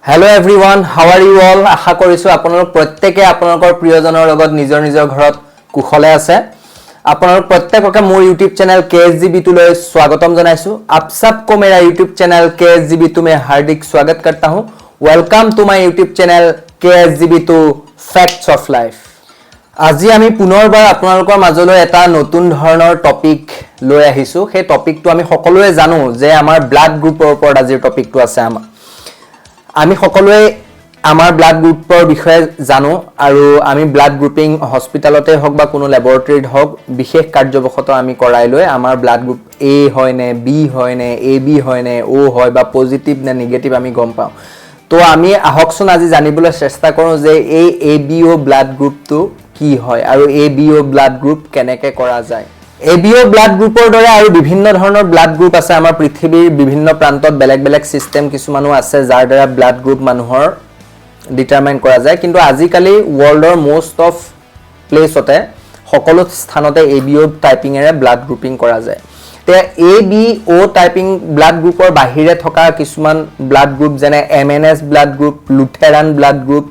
Hello everyone, how are you all? আশা কৰিছো আপোনালোক প্ৰত্যেককে আপোনালোকৰ প্ৰিয়জনৰ লগত নিজৰ নিজৰ ঘৰত কুশলে আছে। আপোনালোক প্ৰত্যেককে মোৰ YouTube चैनल KSGB2 লৈ স্বাগতম জনাইছো। आप सबको मेरा YouTube चैनल KSGB2 में हार्दिक स्वागत करता हूं। Welcome to my YouTube channel KSGB2 Facts of Life। আজি আমি পুনৰবাৰ আপোনালোকৰ মাজলৈ এটা নতুন ধৰণৰ টপিক লৈ আহিছো। সেই টপিকটো আমি সকলোৱে জানো যে আমাৰ ব্লাড গ্ৰুপৰ ওপৰত আজিৰ টপিকটো আছে আমাৰ। আমি সকলোৱে আমাৰ ব্লাড গ্ৰুপৰ বিষয়ে জানো আৰু আমি ব্লাড গ্ৰুপিং হস্পিটালতে হওক বা কোনো ল্যাবৰেটৰীত হওক বিশেষ কাৰ্যবশত আমি কৰাই লৈ আমাৰ ব্লাড গ্ৰুপ A হয় নে B হয় নে AB হয় নে O হয় বা পজিটিভ নে নেগেটিভ আমি গম পাওঁ। তো আমি আহকচোন আজি জানিবলৈ চেষ্টা কৰোঁ যে এই ABO ব্লাড গ্ৰুপটো কি হয় আৰু ABO ব্লাড গ্ৰুপ কেনেকৈ কৰা যায়। ABO ব্লাড গ্ৰুপৰ দৰে আৰু বিভিন্ন ধৰণৰ ব্লাড গ্ৰুপ আছে আমাৰ পৃথিৱীৰ বিভিন্ন প্ৰান্তত বেলেগ বেলেগ সিস্টেম কিছুমানো আছে যাৰ দ্বাৰা ব্লাড গ্ৰুপ মানুহৰ ডিটাৰমাইন কৰা যায় কিন্তু আজিকালি ওয়াৰ্ল্ডৰ মোস্ট অফ প্লেসতে সকলো স্থানতে ABO টাইপিংৰে ব্লাড গ্ৰুপিং কৰা যায়। তে ABO টাইপিং ব্লাড গ্ৰুপৰ বাহিৰে থকা কিছুমান ব্লাড গ্ৰুপ যেনে MNS blood group, Lutheran blood group,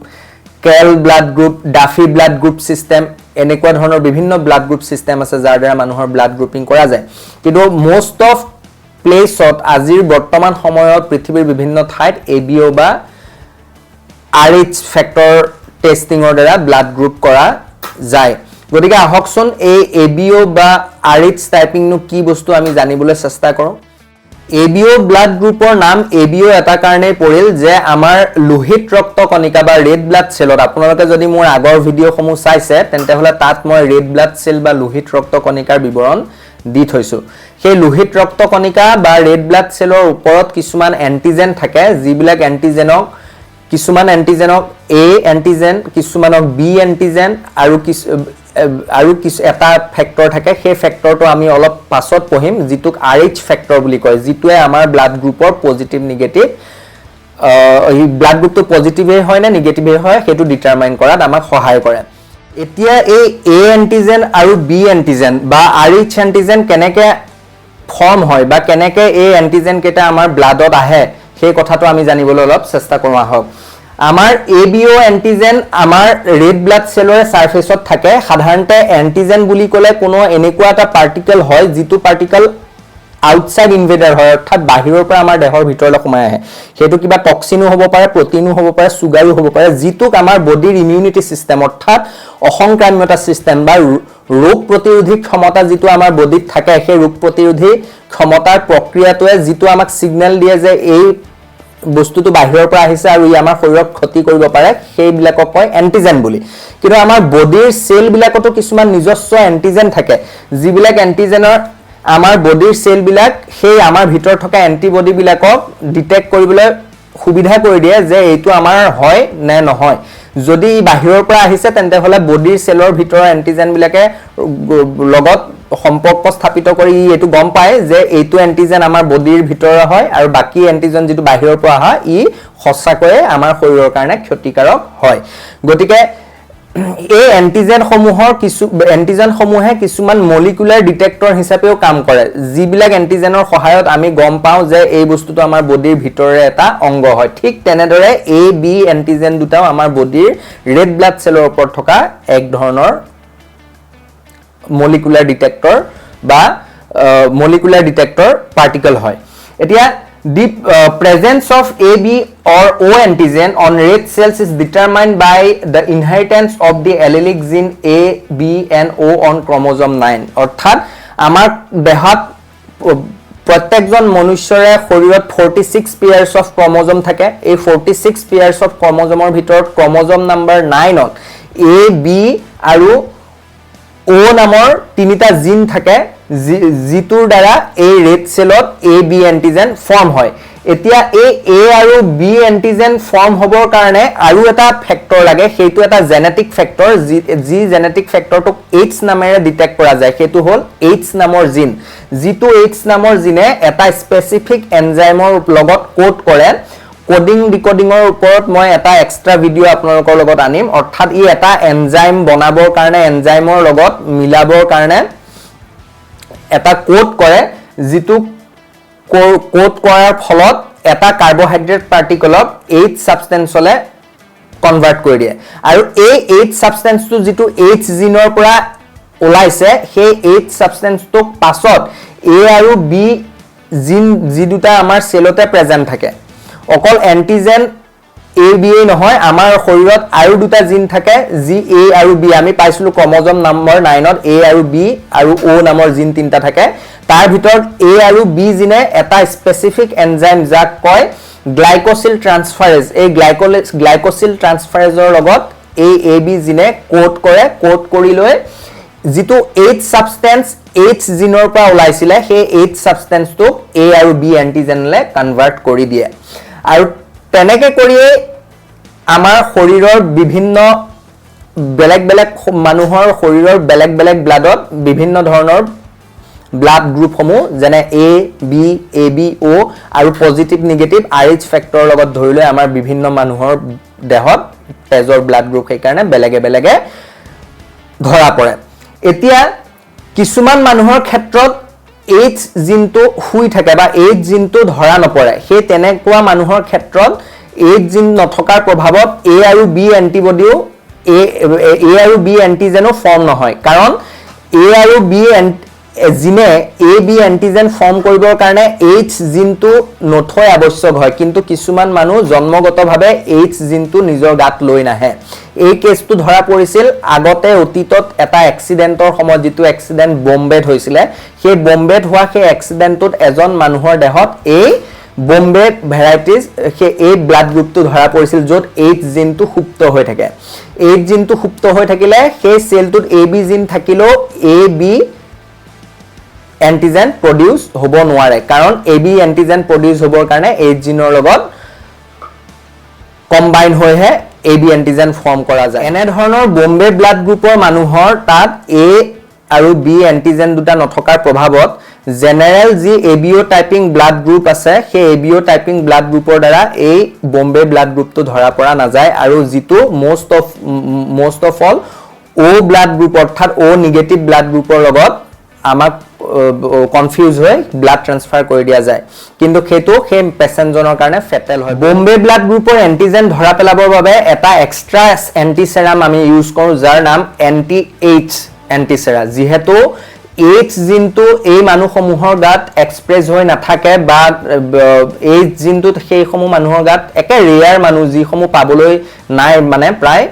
Kell blood group, Duffy blood group system এনেকুৱা ধৰণৰ বিভিন্ন ব্লাড গ্ৰুপ সিস্টেম আছে যাৰ দ্বাৰা মানুহৰ ব্লাড গ্ৰুপিং কৰা যায়। কিন্তু মোস্ট অফ প্লেসত আজিৰ বৰ্তমান সময়ত পৃথিৱীৰ বিভিন্ন ঠাইত ABO বা RH ফ্যাক্টৰ টেস্টিংৰ দ্বাৰা ব্লাড গ্ৰুপ কৰা যায়। গতিকে আহকচোন এই ABO বা RH টাইপিং নো কি বস্তু আমি জানিবলৈ চেষ্টা কৰোঁ। ABO ব্লাড গ্ৰুপৰ নাম ABO এটা কাৰণে পৰিল যে আমাৰ লোহিত ৰক্ত কণিকা বা ৰেড ব্লাড সেলত আপোনালোকে যদি মোৰ আগৰ ভিডিঅ'সমূহ চাইছে তেন্তে হলে তাত মই ৰেড ব্লাড সেল বা লোহিত ৰক্ত কণিকাৰ বিৱৰণ দি থৈছো। সেই লোহিত ৰক্ত কণিকা বা ৰেড ব্লাড সেলৰ ওপৰত কিছুমান এন্টিজেন থাকে যিবিলাক এন্টিজেনক কিছুমান এন্টিজেনক A এন্টিজেন, কিছুমানক B এন্টিজেন আৰু এটা ফ্যাক্টৰ থাকে। সেই ফ্যাক্টৰটো আমি অলপ পাছত পঢ়িম যিটোক RH ফ্যাক্টৰ বুলি কয় যিটোৱে আমাৰ ব্লাড গ্ৰুপৰ পজিটিভ নেগেটিভ ব্লাড গ্ৰুপটো পজিটিভে হয় নে নেগেটিভে হয় সেইটো ডিটাৰমাইন কৰাত আমাক সহায় কৰে। এতিয়া এই A এন্টিজেন আৰু B এন্টিজেন বা RH এন্টিজেন কেনেকৈ ফৰ্ম হয় বা কেনেকৈ এই এন্টিজেন কেইটা আমাৰ ব্লাডত আহে সেই কথাটো আমি জানিবলৈ অলপ চেষ্টা কৰোঁ আহক। আমাৰ ABO এন্টিজেন আমাৰ ৰেড ব্লাড সেলৰে সাৰফেসত থাকে। সাধাৰণতে এন্টিজেন বুলি ক'লে কোনো এনেকুৱা এটা পাৰ্টিকল হয় যিটো পাৰ্টিকল আউটসাইড ইনভেডাৰ হয় অৰ্থাৎ বাহিৰৰ পৰা আমাৰ দেহৰ ভিতৰলৈ সোমাই আহে। সেইটো কিবা টক্সিনো হ'ব পাৰে, প্ৰটিনো হ'ব পাৰে, সুগাৰো হ'ব পাৰে যিটোক আমাৰ বডিৰ ইমিউনিটি সিস্টেম অৰ্থাৎ অসংক্ৰাম্যতা সিস্টেম বা ৰোগ প্ৰতিৰোধী ক্ষমতা যিটো আমাৰ বডিত থাকে সেই ৰোগ প্ৰতিৰোধী ক্ষমতাৰ প্ৰক্ৰিয়াটোৱে যিটো আমাক সিগনেল দিয়ে যে এই বস্তুটো বাহিৰৰ পৰা আহিছে আৰু ই আমাৰ শৰীৰক ক্ষতি কৰিব পাৰে সেইবিলাকক কয় এন্টিজেন বুলি। কিন্তু আমাৰ বডিৰ সেল বিলাকতো কিছুমান নিজস্ব এন্টিজেন থাকে যিবিলাক এন্টিজেনৰ আমাৰ বডিৰ সেল বিলাক সেই আমাৰ ভিতৰত থকা এন্টিবডি বিলাকক ডিটেক্ট কৰিবলৈ সুবিধা কৰি দিয়ে যে এইটো আমাৰ হয় নে নহয়। যদি বাহিৰৰ পৰা আহিছে তেন্তে হলে বডিৰ সেলৰ ভিতৰৰ এন্টিজেন বিলাকে লগত সম্পৰ্ক স্থাপিত কৰি এইটো গম পায় যে এইটো এন্টিজেন আমাৰ বডিৰ ভিতৰৰ হয় আৰু বাকি এন্টিজেন যেটো বাহিৰৰ পৰা আহা ই সঁচাকৈ আমাৰ শৰীৰৰ কাৰণে ক্ষতিকাৰক হয়। গতিকে এই এন্টিজেন সমূহে কিছুমান মলিকুলাৰ ডিটেক্টৰ হিচাপেও কাম কৰে যিবিলাক এন্টিজেনৰ সহায়ত আমি গম পাওঁ যে এই বস্তুটো আমাৰ বডিৰ ভিতৰৰে এটা অংগ হয়। ঠিক তেনেদৰে AB এন্টিজেন দুটাও আমাৰ বডিৰ ৰেড ব্লাড সেলৰ ওপৰত থকা এক ধৰণৰ মলিকুলাৰ ডিটেক্টৰ বা মলিকুলাৰ ডিটেক্টৰ পাৰ্টিকল হয়। এতিয়া the presence of AB or O antigen on red cells is determined by the inheritance of the allelic gene A, B and O on chromosome 9 অৰ্থাৎ আমাৰ দেহত প্ৰত্যেকজন মনুষ্যৰে শৰীৰত 46 পেয়াৰ্স অফ ক্ৰমোজম থাকে। এই 46 পেয়াৰ্স অফ ক্ৰমোজমৰ ভিতৰত ক্ৰমোজম নম্বৰ 9ত A, B আৰু O নামৰ তিনিটা জিন থাকে যিটোৰ দ্বাৰা এই ৰেড সেলত AB এন্টিজেন ফৰ্ম হয়। এতিয়া এই A আৰু B এন্টিজেন ফৰ্ম হ'বৰ কাৰণে আৰু এটা ফ্যাক্টৰ লাগে সেইটো এটা জেনেটিক ফ্যাক্টৰ যি জেনেটিক ফ্যাক্টৰটোক H নামেৰে ডিটেক্ট কৰা যায় সেইটো হ'ল H নামৰ জিন যিটো H নামৰ জিনে এটা স্পেসিফিক এনজাইমৰ লগত কোড কৰে। কোডিং ডিকোডিংৰ ওপৰত মই এটা এক্সট্ৰা ভিডিও আপোনালোকৰ লগত আনিম অৰ্থাৎ ই এটা এনজাইম বনাবৰ কাৰণে এনজাইমৰ লগত মিলাবৰ কাৰণে এটা কোড কৰে যিটো কোড কৰাৰ ফলত এটা কাৰ্বহাইড্ৰেট পাৰ্টিকলক H সাবষ্টেন্সলে কনভাৰ্ট কৰি দিয়ে আৰু এই H সাবষ্টেন্সটো যেটো H জিনৰ পৰা ওলাইছে সেই H সাবষ্টেন্সটোক পাছত A আৰু B জিন যি দুটা আমাৰ সেলতে প্ৰেজেন্ট থাকে অকল এন্টিজেন A B A নহয় আমাৰ শৰীৰত আৰু দুটা জিন থাকে যি A আৰু B আমি পাইছিলো ক্ৰমোজম নম্বৰ 9 ত A আৰু B আৰু O নামৰ জিন তিনটা থাকে তাৰ ভিতৰত A আৰু B জিনে এটা স্পেসিফিক এনজাইম যাক কয় গ্লাইকোসিল ট্ৰান্সফাৰেজ এই গ্লাইকোসিল ট্ৰান্সফাৰেজৰ লগত এই AB জিনে কোড কৰি লৈ যেটো H সাবষ্টেন্স H জিনৰ পৰা ওলাইছিলে সেই H সাবষ্টেন্সটো A আৰু B এন্টিজেনলে কনভাৰ্ট কৰি দিয়ে আৰু তেনেকে কৰিয়ে আমাৰ শৰীৰৰ বিভিন্ন বেলেগ মানুহৰ শৰীৰৰ বেলেগ ব্লাডত বিভিন্ন ধৰণৰ ব্লাড গ্ৰুপসমূহ যেনে A B AB O আৰু পজিটিভ নেগেটিভ RH ফেক্টৰৰ লগত ধৰি লৈ আমাৰ বিভিন্ন মানুহৰ দেহত তেজৰ ব্লাড গ্ৰুপ সেই কাৰণে বেলেগে ধৰা পৰে এতিয়া কিছুমান মানুহৰ ক্ষেত্ৰত H জিনটো হুই থাকে বা H জিনটো ধৰা নপৰে সেই তেনেকুৱা মানুহৰ ক্ষেত্ৰত H জিন নথকাৰ প্ৰভাৱত A আৰু B এন্টিবডিও A আৰু B এন্টিজেনো ফৰ্ম নহয় কাৰণ A আৰু B জিনে A B এন্টিজেন ফৰ্ম কৰিবৰ কাৰণে H জিনটো নথৈ আৱশ্যক হয় কিন্তু কিছুমান মানুহ জন্মগতভাৱে H জিনটো নিজৰ গাত লৈ নাহে এই কেছটো ধৰা পৰিছিল আগতে অতীতত এটা এক্সিডেন্টৰ সময় যেটো এক্সিডেন্ট বম্বেত হৈছিল সেই বম্বেত হোৱা সেই এক্সিডেন্টত এজন মানুহৰ দেহত এই বম্বে ভ্যাৰাইটিজ সেই এই ব্লাড গ্ৰুপটো ধৰা পৰিছিল যত H জিনটো সুপ্ত হৈ থাকে H জিনটো সুপ্ত হৈ থাকিলে সেই সেলটোত AB জিন থাকিলেও AB এন্টিজেন প্ৰডিউস হ'ব নোৱাৰে কাৰণ AB এন্টিজেন প্ৰডিউস হ'বৰ কাৰণে H জিনৰ লগত কম্বাইন হৈহে AB এন্টিজেন ফৰ্ম কৰা যায় এনে ধৰণৰ বম্বে ব্লাড গ্ৰুপৰ মানুহৰ তাত A আৰু B এন্টিজেন দুটা নথকাৰ প্ৰভাৱত জেনাৰেল যি ABO টাইপিং ব্লাড গ্ৰুপ আছে সেই ABO টাইপিং ব্লাড গ্ৰুপৰ দ্বাৰা এই বম্বে ব্লাড গ্ৰুপটো ধৰা পৰা নাযায় আৰু যেটো most of all O blood group অৰ্থাৎ O নেগেটিভ ব্লাড গ্ৰুপৰ লগত আমাক কনফিউজ হৈ ব্লাড ট্ৰান্সফাৰ কৰি দিয়া যায় কিন্তু সেইটো সেই পেশেন্টজনৰ কাৰণে ফেটেল হয় বম্বে ব্লাড গ্ৰুপৰ এন্টিজেন ধৰা পেলাবৰ বাবে এটা এক্সট্ৰা এন্টিসেৰাম আমি ইউজ কৰো যাৰ নাম এন্টি-H এন্টিসেৰা যেহেতু H জিনটো এই মানুহসমূহৰ গাত এক্সপ্ৰেছ হৈ নাথাকে বা H জিনটো সেই সমূহ মানুহৰ গাত একে ৰেয়াৰ মানুহ যিসমূহ পাবলৈ নাই মানে প্ৰায়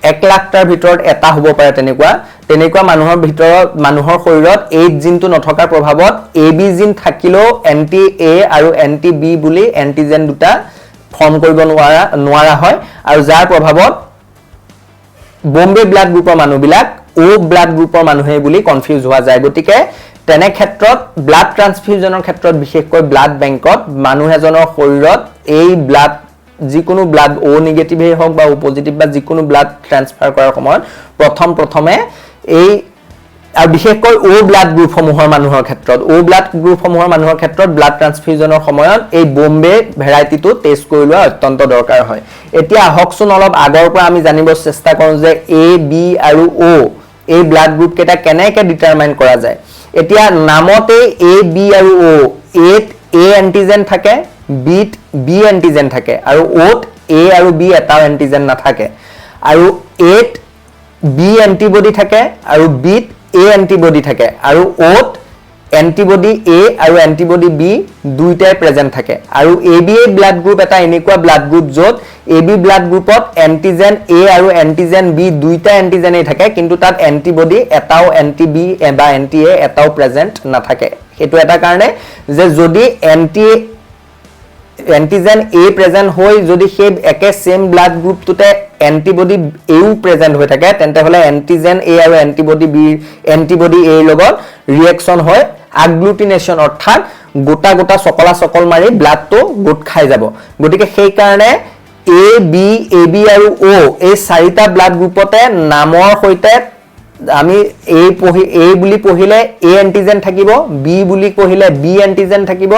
1 লাখটাৰ ভিতৰত এটা হ'ব পাৰে তেনেকুৱা মানুহৰ ভিতৰত মানুহৰ শৰীৰত H জিনটো নথকাৰ প্ৰভাৱত AB জিন থাকিলেও এন্টি A আৰু এন্টি B বুলি এন্টিজেন দুটা ফৰ্ম কৰিব নোৱাৰা হয় আৰু যাৰ প্ৰভাৱত বম্বে ব্লাড গ্ৰুপৰ মানুহবিলাক O ব্লাড গ্ৰুপৰ মানুহে বুলি কনফিউজ হোৱা যায় গতিকে তেনে ক্ষেত্ৰত ব্লাড ট্ৰান্সফিউজনৰ ক্ষেত্ৰত বিশেষকৈ ব্লাড বেংকত মানুহ এজনৰ শৰীৰত এই ব্লাড যিকোনো ব্লাড O নেগেটিভে হওক বা O পজিটিভ বা যিকোনো ব্লাড ট্ৰান্সফাৰ কৰাৰ সময়ত প্ৰথমে এই আৰু বিশেষকৈ O ব্লাড গ্ৰুপসমূহৰ মানুহৰ ক্ষেত্ৰত ব্লাড ট্ৰান্সফিউজনৰ সময়ত এই বম্বে ভেৰাইটিটো টেষ্ট কৰি লোৱা অত্যন্ত দৰকাৰ হয় এতিয়া আহকচোন অলপ আগৰ পৰা আমি জানিব চেষ্টা কৰোঁ যে A B আৰু O এই ব্লাড গ্ৰুপ কেটা কেনেকৈ ডিটাৰমাইন কৰা যায় এতিয়া নামতে A B আৰু O A to A antigen থাকে B ত B এন্টিজেন থাকে আৰু O ত A আৰু B এটা এন্টিজেন নাথাকে আৰু A ত B এন্টিবডি থাকে আৰু B ত A এন্টিবডি থাকে আৰু O ত এন্টিবডি A আৰু এন্টিবডি B দুইটাই প্ৰেজেন্ট থাকে আৰু ABA ব্লাড গ্ৰুপ এটা এনেকুৱা ব্লাড গ্ৰুপ যত AB ব্লাড গ্ৰুপত এন্টিজেন A আৰু এন্টিজেন B দুইটা এন্টিজেনেই থাকে কিন্তু তাত এন্টিবডি এটাও এন্টি B বা এন্টি A এটাও প্ৰেজেন্ট নাথাকে এটো এটা কাৰণে যে যদি এন্টিজেন A প্ৰেজেন্ট হৈ যদি সেই একে সেম ব্লাড গ্ৰুপটোতে এন্টিবডি A প্ৰেজেন্ট হৈ থাকে তেন্তে হলে এন্টিজেন A আৰু এন্টিবডি B এন্টিবডি A লগত ৰিঅ্যাকশন হয় আগ্লুটিনেশন অৰ্থাৎ গোটা সকল মাৰি ব্লাডটো গোট খাই যাব গতিকে সেই কাৰণে A B AB আৰু O এই চাৰিটা ব্লাড গ্ৰুপতে নামৰ সৈতে আমি A বুলি পঢ়িলে A এন্টিজেন থাকিব B বুলি পঢ়িলে B এন্টিজেন থাকিব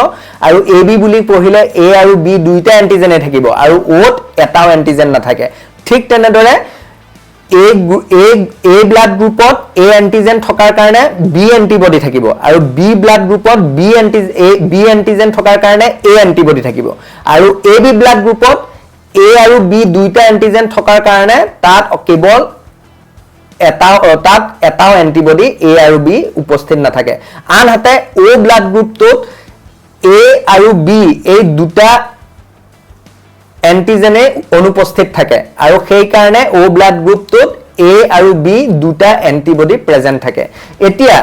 আৰু AB বুলি পঢ়িলে A আৰু B দুইটা এন্টিজেনে থাকিব আৰু O ত এটাও এন্টিজেন নাথাকে ঠিক তেনেদৰে এ ব্লাড গ্ৰুপত এ এন্টিজেন থকাৰ কাৰণে বি এন্টিবডি থাকিব আৰু বি ব্লাড গ্ৰুপত বি এন্টিজেন থকাৰ কাৰণে এ এন্টিবডি থাকিব আৰু এ বি ব্লাড গ্ৰুপত এ আৰু বি দুইটা এন্টিজেন থকাৰ কাৰণে তাত কেৱল এটাও এন্টিবডি এ আৰু বি উপস্থিত নাথাকে আনহাতে ও ব্লাড গ্ৰুপটোত এ আৰু বি এই দুটা এন্টিজেনে অনুপস্থিত থাকে আৰু সেই কাৰণে ও ব্লাড গ্ৰুপটোত এ আৰু বি দুটা এন্টিবডি প্ৰেজেন্ট থাকে এতিয়া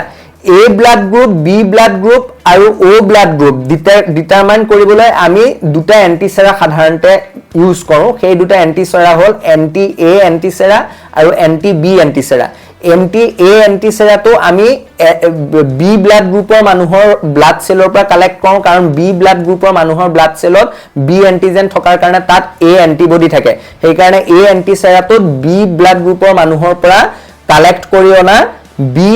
A blood group B blood group আৰু ও ব্লাড গ্ৰুপ ডিটাৰমাইন কৰিবলৈ আমি দুটা এন্টিসেৰা সাধাৰণতে ইউজ কৰো সেই দুটা এন্টিসেৰা হল এন্টি এ এন্টিসেৰা আৰু এন্টি বি এন্টিসেৰা এন্টি এ এন্টিসেৰাটো আমি বি ব্লাড গ্ৰুপৰ মানুহৰ ব্লাড সেলৰ পৰা কালেক্ট কৰো কাৰণ বি ব্লাড গ্ৰুপৰ মানুহৰ ব্লাড সেলত বি এন্টিজেন থকাৰ কাৰণে তাত এ এন্টিবডি থাকে সেই কাৰণে এ এন্টিসেৰাটো বি ব্লাড গ্ৰুপৰ মানুহৰ পৰা কালেক্ট কৰি অনা বি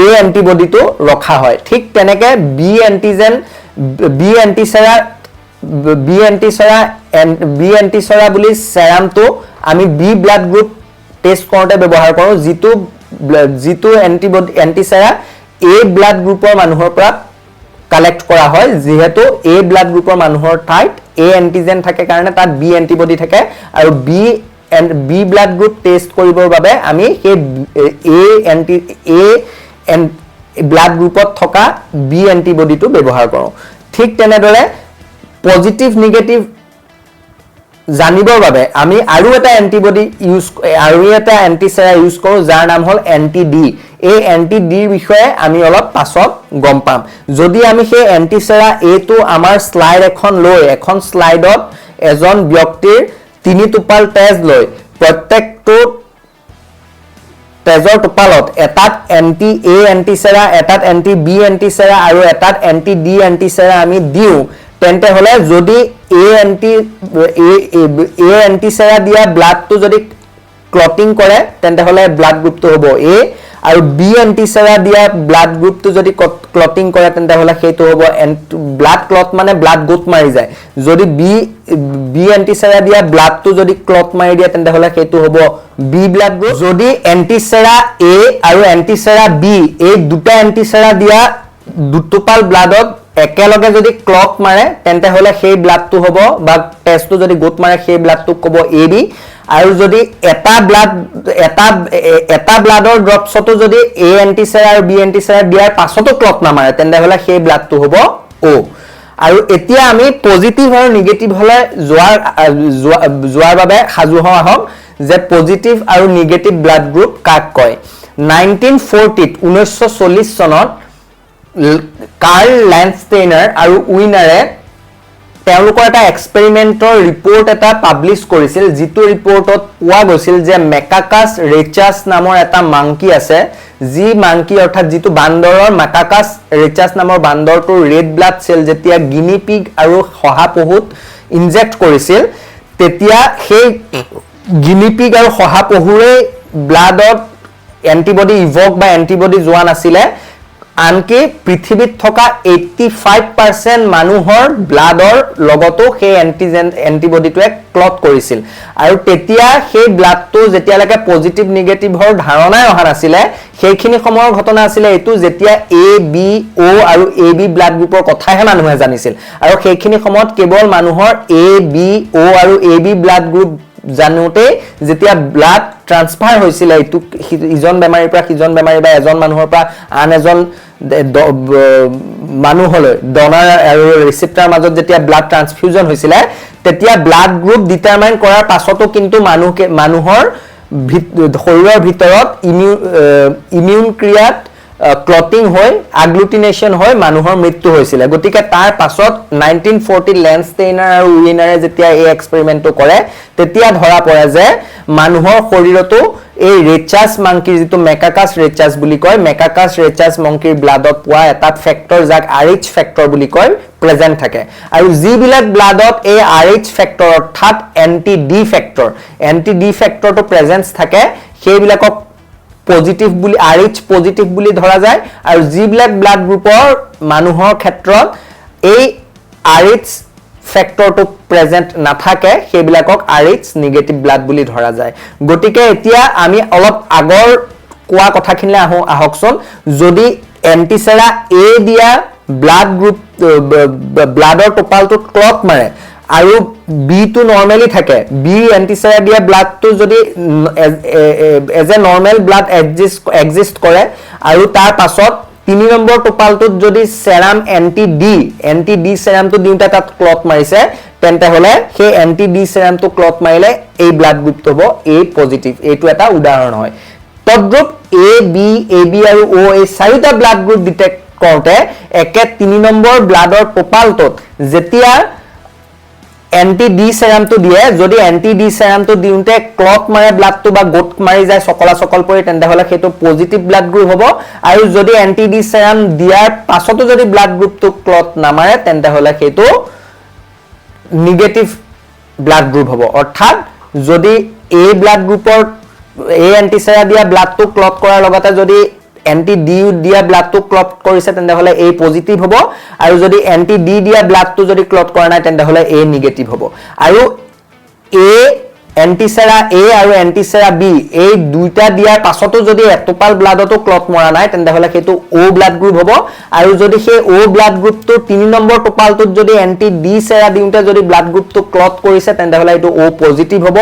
এ এন্টিবডিটো ৰখা হয় ঠিক তেনেকে বি এন্টিসেৰা বুলি সেৰামটো আমি বি ব্লাড গ্ৰুপ টেষ্ট কৰোতে ব্যৱহাৰ কৰো জিতু এন্টিসেৰা এ ব্লাড গ্ৰুপৰ মানুহৰ পৰা কালেক্ট কৰা হয় যেহেতু এ ব্লাড গ্ৰুপৰ মানুহৰ ঠাইত এ এন্টিজেন থাকে কাৰণে তাত বি এন্টিবডি থাকে আৰু বি ব্লাড গ্ৰুপ টেষ্ট কৰিবৰ বাবে আমি সেই এ ব্লাড গ্ৰুপত থকা বি এন্টিবডিটো ব্যৱহাৰ কৰো ঠিক তেনেদৰে পজিটিভ নেগেটিভ জানিবৰ বাবে আমি আৰু এটা এন্টিবডি এন্টিসেৰা ইউজ কৰো যাৰ নাম হল এন্টি ডি এই এন্টি ডিৰ বিষয়ে আমি অলপ পাছত গম পাম যদি আমি সেই এন্টিসেৰা এটো আমাৰ স্লাইড এখন স্লাইডত এজন ব্যক্তিৰ 3 টোপাল তেজ লৈ প্ৰত্যেকটো তেজৰ টোপালত এটাত এন্টি এ এন্টিসেৰা এটাত এন্টি বি এন্টিসেৰা আৰু এটাত এন্টি ডি এন্টিসেৰা আমি দিও তেন্তে হলে যদি এ এন্টিসেৰা দিয়া ব্লাডটো যদি ক্লটিং কৰে তেন্তে হলে ব্লাড গ্ৰুপটো হ'ব এ আৰু বি এন্টিসেৰা দিয়া ব্লাড গ্ৰুপটো যদি ক্লটিং কৰে তেন্তে হলে সেইটো হ'ব ব্লাড ক্লট মানে ব্লাড গোট মাৰি যায় যদি বি এন্টিসেৰা দিয়া ব্লাডটো যদি ক্লট মাৰি দিয়ে তেন্তে হলে সেইটো হ'ব বি ব্লাড গ্ৰুপ যদি এন্টিসেৰা এ আৰু এন্টিসেৰা বি এই দুটা এন্টিসেৰা দিয়া দুটোপাল ব্লাডত একেলগে যদি ক্লট মাৰে তেন্তে হলে সেই ব্লাডটো হ'ব বা টেষ্টটো যদি গোট মাৰে সেই ব্লাডটো ক'ব এ বি আৰু যদি এটা ব্লাডৰ ড্ৰপছটো যদি এ এন্টিসেৰা আৰু বি এন্টিসেৰা দিয়াৰ পাছতো ক্লট নামাৰে তেন্তে হলে সেই ব্লাডটো হ'ব ও আৰু এতিয়া আমি পজিটিভ আৰু নেগেটিভ হলে যোৱাৰ বাবে সাজু হওঁ আহক যে পজিটিভ আৰু নেগেটিভ ব্লাড গ্ৰুপ কাক কয় 1940 চনত কাৰ্ল লেণ্ডষ্টেইনাৰ আৰু উইনাৰে তেওঁলোকৰ এটা এক্সপেৰিমেন্টৰ ৰিপৰ্ট এটা পাবলিশ কৰিছিল যিটো ৰিপৰ্টত পোৱা গৈছিল যে মেকাকাছ ৰেচাছ নামৰ এটা মাংকি আছে যি মাংকি অৰ্থাৎ যিটো বান্দৰৰ মেকাকাছ ৰেচাছ নামৰ বান্দৰটোৰ ৰেড ব্লাড সেল যেতিয়া গিনি পিগ আৰু শহাপহুত ইনজেক্ট কৰিছিল তেতিয়া সেই গিনি পিগ আৰু শহাপহুৰে ব্লাডত এন্টিবডি ইভক বা এন্টিবডি যোৱা নাছিলে আনকি পৃথিৱীত থকা 85% মানুহৰ ব্লাডৰ লগতো সেই এন্টিবডিটোৱে ক্লট কৰিছিল আৰু তেতিয়া সেই ব্লাডটো যেতিয়ালৈকে পজিটিভ নেগেটিভৰ ধাৰণাই অহা নাছিলে সেইখিনি সময়ৰ ঘটনা আছিল এটো যেতিয়া এ বি ও আৰু এ বি ব্লাড গ্ৰুপৰ কথাহে মানুহে জানিছিল আৰু সেইখিনি সময়ত কেৱল মানুহৰ এ বি ও আৰু এ বি ব্লাড গ্ৰুপ জানোতে যেতিয়া ব্লাড ট্ৰান্সফাৰ হৈছিল এটো ইজন বেমাৰীৰ পৰা সিজন বেমাৰী বা এজন মানুহৰ পৰা আন এজন মানুহলৈ ডনাৰ আৰু ৰিসিপ্টাৰ মাজত যেতিয়া ব্লাড ট্ৰান্সফিউজন হৈছিল তেতিয়া ব্লাড গ্ৰুপ ডিটাৰমাইন কৰাৰ পাছতো কিন্তু মানুহৰ শৰীৰৰ ভিতৰত ইমিউন ক্ৰিয়াত ক্লটিং হৈ আগ্লুটিনেশন হৈ মানুহৰ মৃত্যু হৈছিল গতিকে তাৰ পাছত 1940 লেণ্ডষ্টেইনাৰ আৰু উইনাৰে যেতিয়া এই এক্সপেৰিমেন্টটো কৰে তেতিয়া ধৰা পৰে যে মানুহৰ শৰীৰতো এই ৰেচাছ মাংকি যিটো মেকাকাছ ৰেচাছ বুলি কয় মেকাকাছ ৰেচাছ মাংকিৰ ব্লাডত পোৱা এটা ফেক্টৰ যাক RH ফেক্টৰ বুলি কয় প্ৰেজেন্ট থাকে আৰু যিবিলাক ব্লাডত এই RH ফেক্টৰ অৰ্থাৎ এন্টি ডি ফেক্টৰটো প্ৰেজেন্স থাকে সেইবিলাকক পজিটিভ বুলি RH পজিটিভ বুলি ধৰা যায় আৰু যিবিলাক ব্লাড গ্ৰুপৰ মানুহৰ ক্ষেত্ৰত এই RH ফেক্টৰটো প্ৰেজেন্ট নাথাকে সেইবিলাকক RH নিগেটিভ ব্লাড বুলি ধৰা যায় গতিকে এতিয়া আমি অলপ আগৰ কোৱা কথাখিনিলে আহকচোন যদি এন্টিসেৰা A দিয়া ব্লাড গ্ৰুপ ব্লাডৰ টোপালটোত ক্লট মাৰে আৰু B টো নৰমালি থাকে B এন্টিসেৰা দিয়া ব্লাডটো যদি এজ এ নৰমাল ব্লাড এক্সিষ্ট কৰে আৰু তাৰ পাছত 3 নম্বৰ টোপালটোত যদি সেৰাম এন্টি ডি সেৰামটো দিউতে তাত ক্লট মাৰিছে তেন্তে হলে সেই এন্টি ডি সেৰামটো ক্লট মাৰিলে এই ব্লাড গ্ৰুপটো হ'ব A পজিটিভ এইটো এটা উদাহৰণ হয় তদ্ৰুপ AB আৰু O এই চাৰিটা ব্লাড গ্ৰুপ ডিটেক্ট কৰোতে একে 3 নম্বৰ ব্লাডৰ টোপালটোত যেতিয়া এন্টি ডি সেৰামটো দিয়ে যদি এন্টি ডি সেৰামটো দিউতে ক্লট মাৰে ব্লাডটো বা গোট মাৰি যায় সকল পৰি তেন্তে হলে সেইটো পজিটিভ ব্লাড গ্ৰুপ হ'ব আৰু যদি এন্টি ডি সেৰাম দিয়াৰ পাছতো যদি ব্লাড গ্ৰুপটো ক্লট নামাৰে তেন্তে হলে সেইটো নিগেটিভ ব্লাড গ্ৰুপ হ'ব অৰ্থাৎ যদি A ব্লাড গ্ৰুপৰ A এন্টিসেৰা দিয়া ব্লাডটো ক্লট কৰাৰ লগতে যদি এন্টি ডি দিয়া ব্লাডটো ক্লট কৰিছে তেন্তে হলে A পজিটিভ হ'ব আৰু যদি এন্টি ডি দিয়া ব্লাডটো যদি ক্লট কৰা নাই তেন্তে হলে A নিগেটিভ হ'ব আৰু A এন্টিসেৰা A আৰু এন্টিসেৰা B এই দুইটা দিয়াৰ পাছতো যদি এটোপাল ব্লাডটো ক্লট মৰা নাই তেন্তে হলে সেইটো O ব্লাড গ্ৰুপ হ'ব আৰু যদি সেই O ব্লাড গ্ৰুপটো 3 নম্বৰ টোপালটোত যদি এন্টি ডি সেৰা দিউতে যদি ব্লাড গ্ৰুপটো ক্লট কৰিছে তেন্তে হলে এইটো O পজিটিভ হ'ব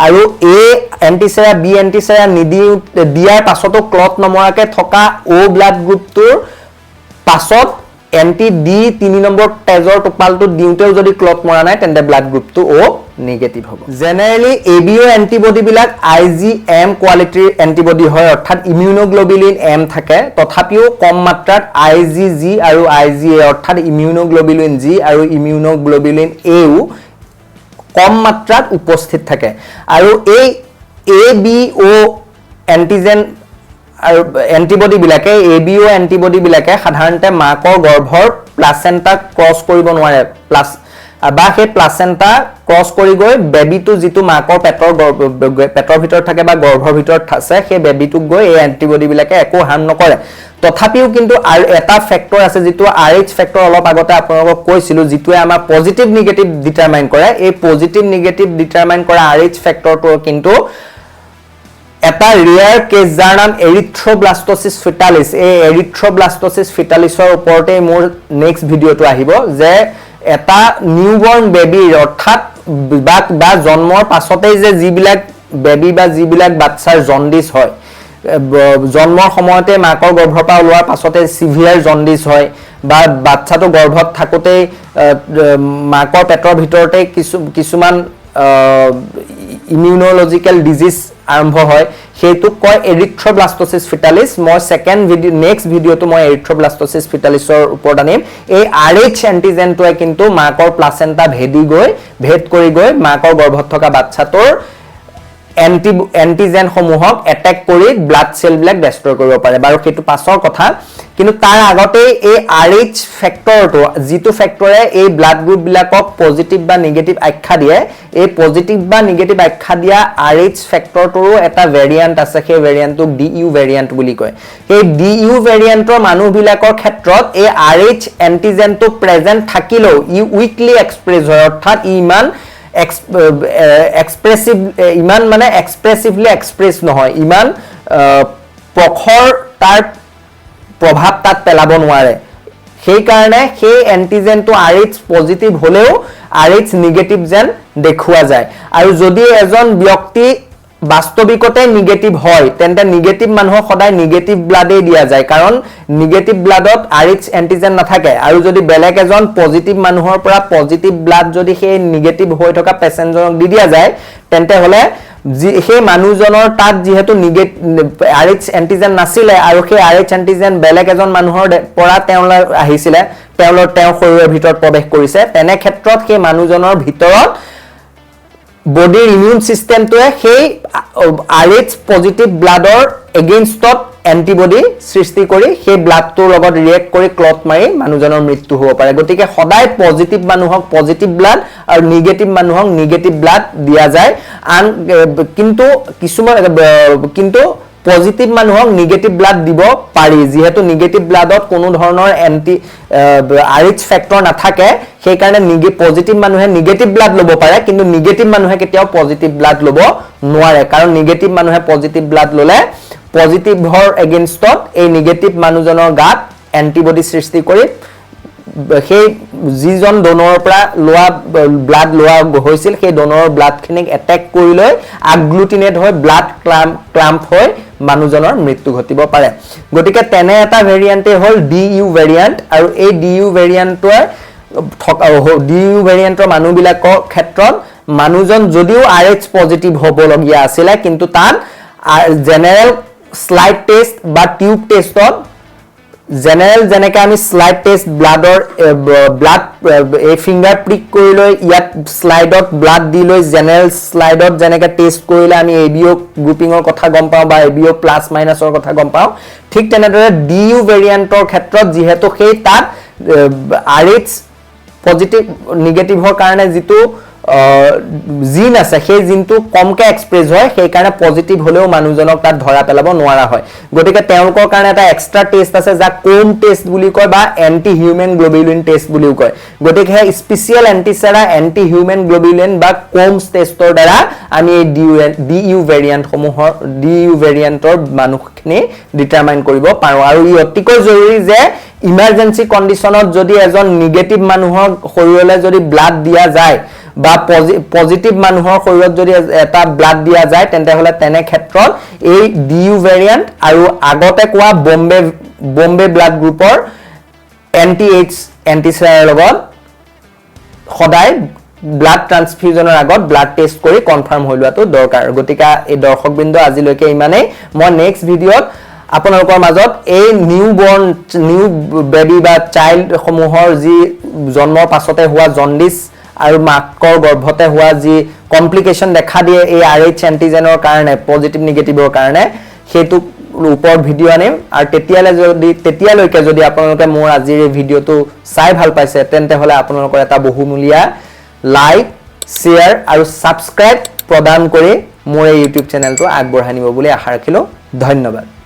আৰু A এন্টিসেৰা B এন্টিসেৰা দিয়াৰ পাছতো ক্লট নমৰাকে থকা O ব্লাড গ্ৰুপটোৰ পাছত এন্টি ডি 3 নম্বৰ তেজৰ টোপালটো দিউতেও যদি ক্লট মৰা নাই তেন্তে ব্লাড গ্ৰুপটো O নেগেটিভ হ'ব জেনাৰেলি ABO এন্টিবডি বিলাক IgM কোৱালিটিৰ এন্টিবডি হয় অৰ্থাৎ ইমিউনোগ্লোবুলিন M থাকে তথাপিও কম মাত্ৰাত IgG আৰু IgA অৰ্থাৎ ইমিউনোগ্লোবুলিন G আৰু ইমিউনোগ্লোবুলিন A কম মাত্ৰাত উপস্থিত থাকে আৰু এই ABO এন্টিজেন আৰু এন্টিবডি বিলাকে ABO এন্টিবডি বিলাকে সাধাৰণতে মাকৰ গৰ্ভৰ প্লাসেন্টা ক্ৰস কৰিব নোৱাৰে প্লাস বা সেই প্লাসেন্টা ক্ৰস কৰি গৈ বেবিটো যিটো মাকৰ পেটৰ ভিতৰত থাকে বা গৰ্ভৰ ভিতৰত আছে সেই বেবিটোক গৈ এই এন্টিবডি বিলাকে একো হাৰ্ম নকৰে তথাপিও কিন্তু আৰু এটা ফেক্টৰ আছে যিটো RH ফেক্টৰ অলপ আগতে আপোনালোকক কৈছিলো যিটোৱে আমাৰ পজিটিভ নিগেটিভ ডিটাৰমাইন কৰে এই পজিটিভ নিগেটিভ ডিটাৰমাইন কৰা RH ফেক্টৰটো কিন্তু এটা ৰিয়াৰ কেছ যাৰ নাম এৰিথ্ৰোব্লাস্টোসিছ ফিটালিছ এই এৰিথ্ৰোব্লাস্টোসিছ ফিটালিছৰ ওপৰতে মোৰ নেক্সট ভিডিওটো আহিব যে এটা নিউবৰ্ন বেবি অৰ্থাৎ বা জন্মৰ পাছতেই যে যিবিলাক বেবি বা যিবিলাক বাচ্চাৰ জন্ডিস হয় জন্মৰ সময়তে মাকৰ গৰ্ভৰ পৰা ওলোৱাৰ পাছতে সিভিয়াৰ জন্ডিস হয় বা বাচ্চাটো গৰ্ভত থাকোতে মাকৰ পেটৰ ভিতৰতে কিছুমান ইমিউনোলজিক্যাল ডিজিজ আৰম্ভ হয় সেইটো কয় এৰিথ্ৰোব্লাস্টোসিছ ফিটালিছ মই সেকেন্ড ভিডিও নেক্সট ভিডিওটো মই এৰিথ্ৰোব্লাস্টোসিছ ফিটালিছৰ ওপৰত আনিম এই RH এন্টিজেনটোৱে কিন্তু মাকৰ প্লাসেন্টা ভেদ কৰি গৈ মাকৰ গৰ্ভত থকা বাচ্চাটোৰ এন্টিজেন সমূহক এটেক কৰি ব্লাড সেল বিলাক ডেস্ট্ৰয় কৰিব পাৰে বাৰু সেইটো পাছৰ কথা কিন্তু তাৰ আগতে এই RH ফেক্টৰটো যিটো ফেক্টৰে এই ব্লাড গ্ৰুপ বিলাকক পজিটিভ বা নিগেটিভ আখ্যা দিয়ে এই পজিটিভ বা নিগেটিভ আখ্যা দিয়া RH ফেক্টৰটোৰো এটা ভেৰিয়েন্ট আছে সেই ভেৰিয়েন্টটোক DU ভেৰিয়েন্ট বুলি কয় এই DU ভেৰিয়েন্টৰ মানুহ বিলাকৰ ক্ষেত্ৰত এই RH এন্টিজেনটো প্ৰেজেন্ট থাকিলেও ই উইকলি এক্সপ্ৰেছ হয় অৰ্থাৎ ইমান এক্সপ্ৰেছিভ ইমান মানে এক্সপ্ৰেছিভলি এক্সপ্ৰেছ নহয় ইমান প্ৰখৰ তাৰ প্ৰভাৱ তাত পেলাব নোৱাৰে সেই কাৰণে সেই এন্টিজেনটো RH পজিটিভ হলেও RH নিগেটিভ যেন দেখুৱা যায় আৰু যদি এজন ব্যক্তি বাস্তবিকতে নিগেটিভ হয় তেন্তে নিগেটিভ মানুহক সদায় নিগেটিভ ব্লাডে দিয়া যায় কাৰণ নিগেটিভ ব্লাডত RH এন্টিজেন নাথাকে আৰু যদি বেলেগ এজন পজিটিভ মানুহৰ পৰা পজিটিভ ব্লাড যদি সেই নিগেটিভ হৈ থকা পেচেণ্টজনক দি দিয়া যায় তেন্তে হলে সেই মানুহজনৰ তাত যেহেতু RH এন্টিজেন নাছিলে আৰু সেই RH এন্টিজেন বেলেগ এজন মানুহৰ পৰা তেওঁলৈ আহিছিলে তেওঁৰ শৰীৰৰ ভিতৰত প্ৰৱেশ কৰিছে তেনে ক্ষেত্ৰত সেই মানুহজনৰ ভিতৰত বডিৰ ইমিউন সিস্টেমটোৱে সেই RH পজিটিভ ব্লাডৰ এগেইনষ্টত এন্টিবডি সৃষ্টি কৰি সেই ব্লাডটোৰ লগত ৰিয়েক্ট কৰি ক্লট মাৰি মানুহজনৰ মৃত্যু হ'ব পাৰে গতিকে সদায় পজিটিভ মানুহক পজিটিভ ব্লাড আৰু নিগেটিভ মানুহক নিগেটিভ ব্লাড দিয়া যায় কিন্তু পজিটিভ মানুহক নিগেটিভ ব্লাড দিব পাৰি যেহেতু নিগেটিভ ব্লাডত কোনো ধৰণৰ RH ফ্যাক্টৰ নাথাকে সেই কাৰণে পজিটিভ মানুহে নিগেটিভ ব্লাড ল'ব পাৰে কিন্তু নিগেটিভ মানুহে কেতিয়াও পজিটিভ ব্লাড ল'ব নোৱাৰে কাৰণ নিগেটিভ মানুহে পজিটিভ ব্লাড ল'লে পজিটিভৰ এগেইনষ্টত এই নিগেটিভ মানুহজনৰ গাত এন্টিবডি সৃষ্টি কৰি সেই যিজন ডোনৰ পৰা লোৱা ব্লাড লোৱা হৈছিল সেই ডোনৰ ব্লাডখিনিক এটেক কৰি লৈ আগ্লুটিনেট হৈ ব্লাড ক্লাম্প হৈ মানুহজনৰ মৃত্যু ঘটিব পাৰে গতিকে তেনে এটা ভেৰিয়েন্টে হ'ল DU ভেৰিয়েন্ট আৰু এই DU ভেৰিয়েন্টৰ DU ভেৰিয়েন্টৰ মানুহবিলাকৰ ক্ষেত্ৰত মানুহজন যদিও RH পজিটিভ হ'বলগীয়া আছিল কিন্তু তাত জেনেৰেল স্লাইড টেষ্ট বা টিউব টেষ্টত জেনেৰেল যেনেকৈ আমি স্লাইড টেষ্ট ব্লাডৰ ব্লাড এই ফিংগাৰ প্ৰিক কৰি লৈ ইয়াত স্লাইডত ব্লাড দি লৈ জেনেৰেল স্লাইডত যেনেকৈ টেষ্ট কৰিলে আমি ABO গ্ৰুপিঙৰ কথা গম পাওঁ বা ABO প্লাছ মাইনাছৰ কথা গম পাওঁ ঠিক তেনেদৰে DU ভেৰিয়েন্টৰ ক্ষেত্ৰত যিহেতু সেই তাত RH পজিটিভ নিগেটিভৰ কাৰণে যিটো জিন আছে সেই জিনটো কমকে এক্সপ্ৰেছ হয় সেই কাৰণে পজিটিভ হলেও মানুহজনক তাত ধৰা পেলাব নোৱাৰা হয় গতিকে তেওঁলোকৰ কাৰণে এটা এক্সট্ৰা টেষ্ট আছে যাক কোম টেষ্ট বুলি কয় বা এন্টি হিউম্যান গ্লোবুলিন টেষ্ট বুলিও কয় গতিকে স্পেশাল এন্টিসেৰা এন্টি হিউম্যান গ্লোবুলিন বা কোমছ টেষ্টৰ দ্বাৰা আমি এই DU ভেৰিয়েন্টৰ মানুহখিনি ডিটাৰমাইন কৰিব পাৰো আৰু ই অতিকৈ জৰুৰী যে ইমাৰ্জেন্সি কণ্ডিশনত যদি এজন নিগেটিভ মানুহৰ শৰীৰলৈ যদি ব্লাড দিয়া যায় বা পজিটিভ মানুহৰ শৰীৰত যদি এটা ব্লাড দিয়া যায় তেন্তে হলে তেনে ক্ষেত্ৰত এই DU ভেৰিয়েন্ট আৰু আগতে কোৱা বম্বে ব্লাড গ্ৰুপৰ NTH এন্টিসেৰাৰ লগত সদায় ব্লাড ট্ৰান্সফিউজনৰ আগত ব্লাড টেষ্ট কৰি কনফাৰ্ম হৈ লোৱাটো দৰকাৰ গতিকে এই দৰ্শকবৃন্দ আজিলৈকে ইমানেই মই নেক্সট ভিডিঅ'ত আপোনালোকৰ মাজত এই নিউ বেবি বা চাইল্ড সমূহৰ যি জন্মৰ পাছতে হোৱা জন্ডিস আৰু মাকৰ গৰ্ভতে হোৱা যি কমপ্লিকেশন দেখা দিয়ে এই RH এন্টিজেনৰ কাৰণে পজিটিভ নিগেটিভৰ কাৰণে হেতু ওপৰত ভিডিঅ' আনিম আৰু তেতিয়ালৈকে যদি আপোনালোকে মোৰ আজিৰ এই ভিডিঅ'টো চাই ভাল পাইছে তেন্তে হলে আপোনালোকৰ এটা বহুমূলীয়া লাইক শ্বেয়াৰ আৰু সাবস্ক্ৰাইব প্ৰদান কৰি মোৰ এই ইউটিউব চেনেলটো আগবঢ়াই নিব বুলি আশা ৰাখিলো ধন্যবাদ